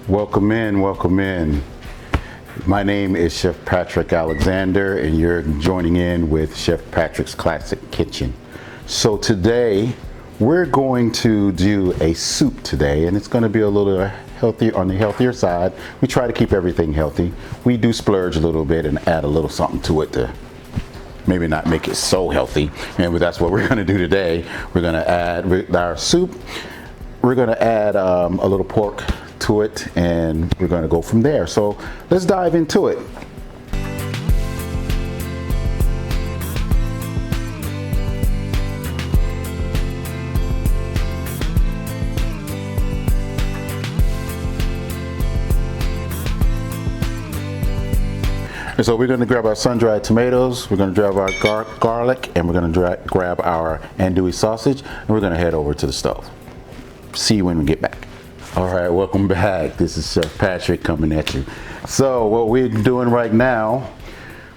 Welcome in, welcome in. My name is Chef Patrick Alexander, and you're joining in with Chef Patrick's Classic Kitchen. So today, we're going to do a soup today, and it's going to be a little healthy, on the healthier side. We try to keep everything healthy. We do splurge a little bit and add a little something to it to maybe not make it so healthy, and that's what we're going to do today. We're going to add with our soup. We're going to add a little pork to it, and we're going to go from there. So let's dive into it. And so we're going to grab our sun-dried tomatoes, we're going to grab our garlic, and we're going to grab our andouille sausage, and we're going to head over to the stove. See you when we get back. All right, welcome back. This is Chef Patrick coming at you. So what we're doing right now,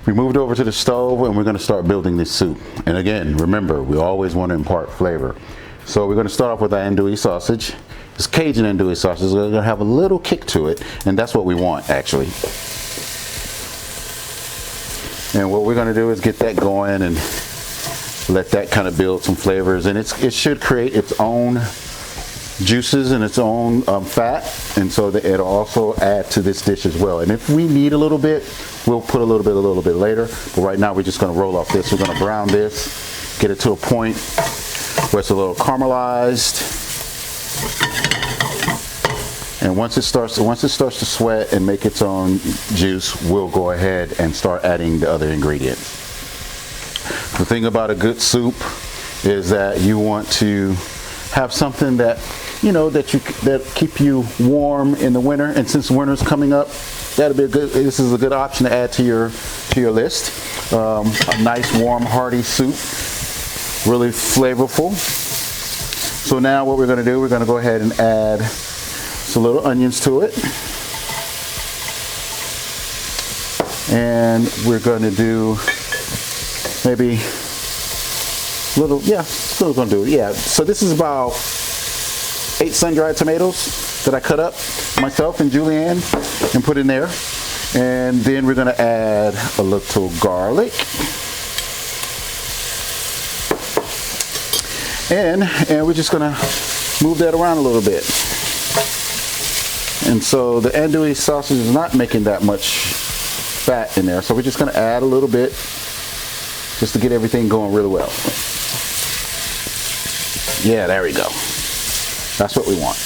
we moved over to the stove and we're going to start building this soup. And again, remember, we always want to impart flavor. So we're going to start off with our andouille sausage. It's Cajun andouille sausage. It's going to have a little kick to it, and that's what we want actually. And what we're going to do is get that going and let that kind of build some flavors, and it should create its own juices and its own fat, and so that it'll also add to this dish as well. And if we need a little bit, we'll put a little bit later, but right now we're just going to roll off this. We're going to brown this, get it to a point where it's a little caramelized, and once it starts to sweat and make its own juice, we'll go ahead and start adding the other ingredients. The thing about a good soup is that you want to have something that that keep you warm in the winter, and since winter's coming up, this is a good option to add to your list. A nice warm hearty soup, really flavorful. So now what we're going to do, we're going to go ahead and add some little onions to it, and we're going to do maybe little, so we're gonna do it. So this is about 8 sun-dried tomatoes that I cut up myself and Julianne and put in there. And then we're gonna add a little garlic. And we're just gonna move that around a little bit. And so the andouille sausage is not making that much fat in there, so we're just gonna add a little bit just to get everything going really well. Yeah, there we go. That's what we want.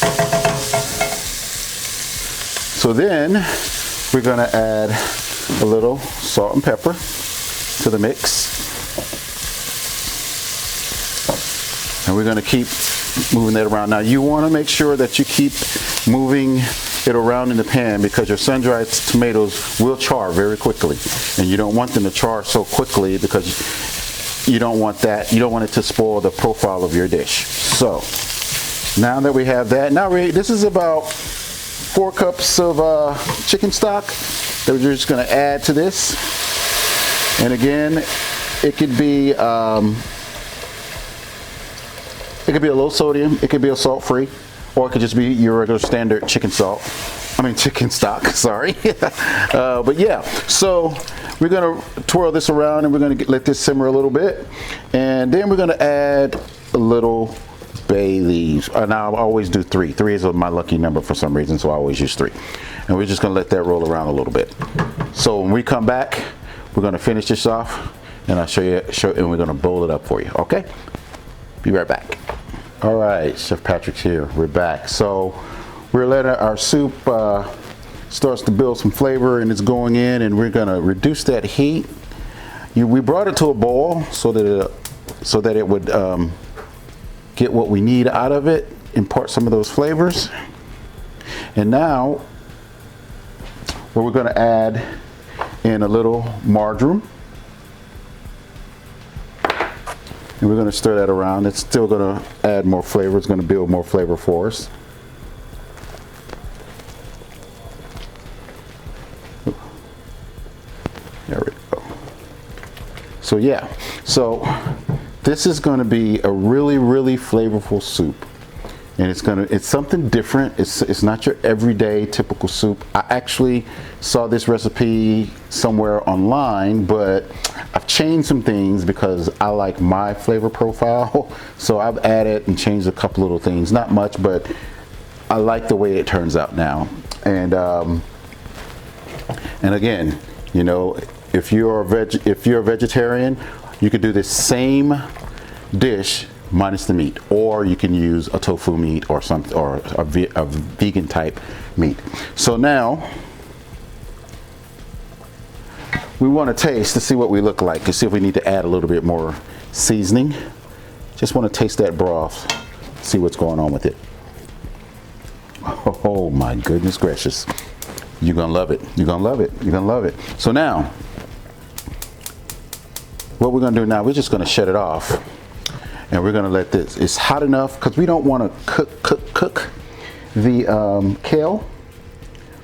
So then we're going to add a little salt and pepper to the mix. And we're going to keep moving that around. Now you want to make sure that you keep moving it around in the pan, because your sun-dried tomatoes will char very quickly. And you don't want them to char so quickly, because you don't want that. You don't want it to spoil the profile of your dish. So now that we have that, this is about 4 cups of chicken stock that we're just going to add to this. And again, it could be a low sodium, it could be a salt-free, or it could just be your regular standard chicken stock. Sorry. But yeah, so we're going to twirl this around, and we're going to let this simmer a little bit, and then we're going to add a little bay leaves. And I always do 3. 3 is my lucky number for some reason, so I always use 3. And we're just going to let that roll around a little bit. So when we come back, we're going to finish this off, and I'll show you, and we're going to bowl it up for you. Okay? Be right back. All right, Chef Patrick's here. We're back. So we're letting our soup starts to build some flavor, and it's going in, and we're going to reduce that heat. We brought it to a boil so that it would get what we need out of it, impart some of those flavors. And now we're going to add in a little marjoram, and we're going to stir that around. It's still going to add more flavor. It's going to build more flavor for us. There we go. So yeah, so this is going to be a really, really flavorful soup. and it's something different. It's not your everyday typical soup. I actually saw this recipe somewhere online, but I've changed some things because I like my flavor profile. So I've added and changed a couple little things, not much, but I like the way it turns out now. And again, you know, if you're a vegetarian, you could do this same dish minus the meat, or you can use a tofu meat or something, or a vegan type meat. So now we want to taste to see what we look like, to see if we need to add a little bit more seasoning. Just want to taste that broth, see what's going on with it. Oh my goodness gracious. You're gonna love it. You're gonna love it. You're gonna love it. So now, what we're gonna do now, we're just gonna shut it off. And we're gonna let this, it's hot enough, because we don't wanna cook the kale,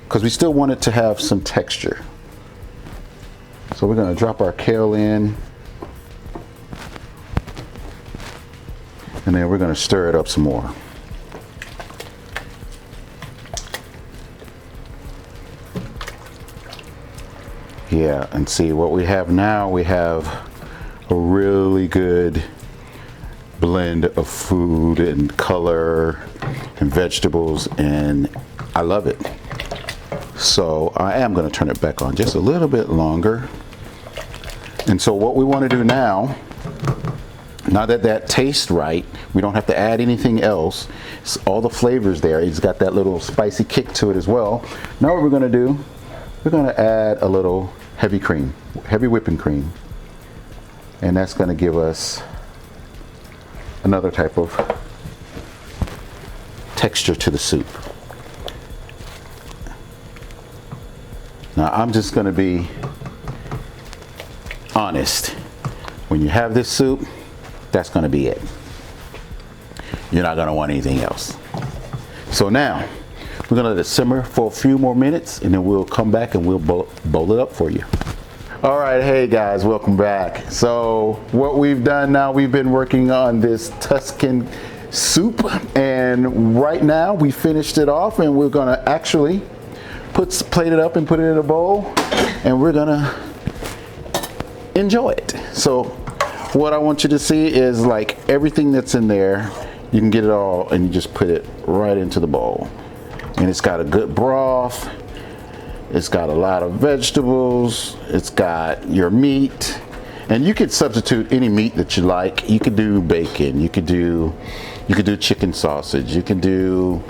because we still want it to have some texture. So we're gonna drop our kale in, and then we're gonna stir it up some more. Yeah, and see what we have now, we have a really good blend of food and color and vegetables, and I love it. So I am going to turn it back on just a little bit longer. And so what we want to do now that that tastes right, we don't have to add anything else. It's all the flavors there. It's got that little spicy kick to it as well. Now what we're going to do, we're going to add a little heavy whipping cream, and that's going to give us another type of texture to the soup. Now I'm just going to be honest. When you have this soup, that's going to be it. You're not going to want anything else. So now we're going to let it simmer for a few more minutes, and then we'll come back and we'll bowl it up for you. All right, hey guys, welcome back. So what we've done now, we've been working on this Tuscan soup, and right now we finished it off, and we're gonna actually plate it up and put it in a bowl, and we're gonna enjoy it. So what I want you to see is, like, everything that's in there, you can get it all and you just put it right into the bowl. And it's got a good broth. It's got a lot of vegetables. It's got your meat. And you could substitute any meat that you like. You could do bacon. You could do chicken sausage. You can do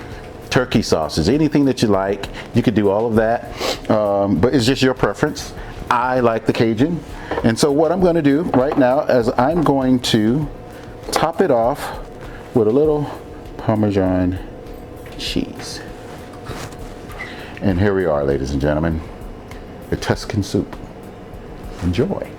turkey sausage. Anything that you like. You could do all of that. But it's just your preference. I like the Cajun. And so what I'm going to do right now is I'm going to top it off with a little Parmesan cheese. And here we are, ladies and gentlemen, the Tuscan soup. Enjoy.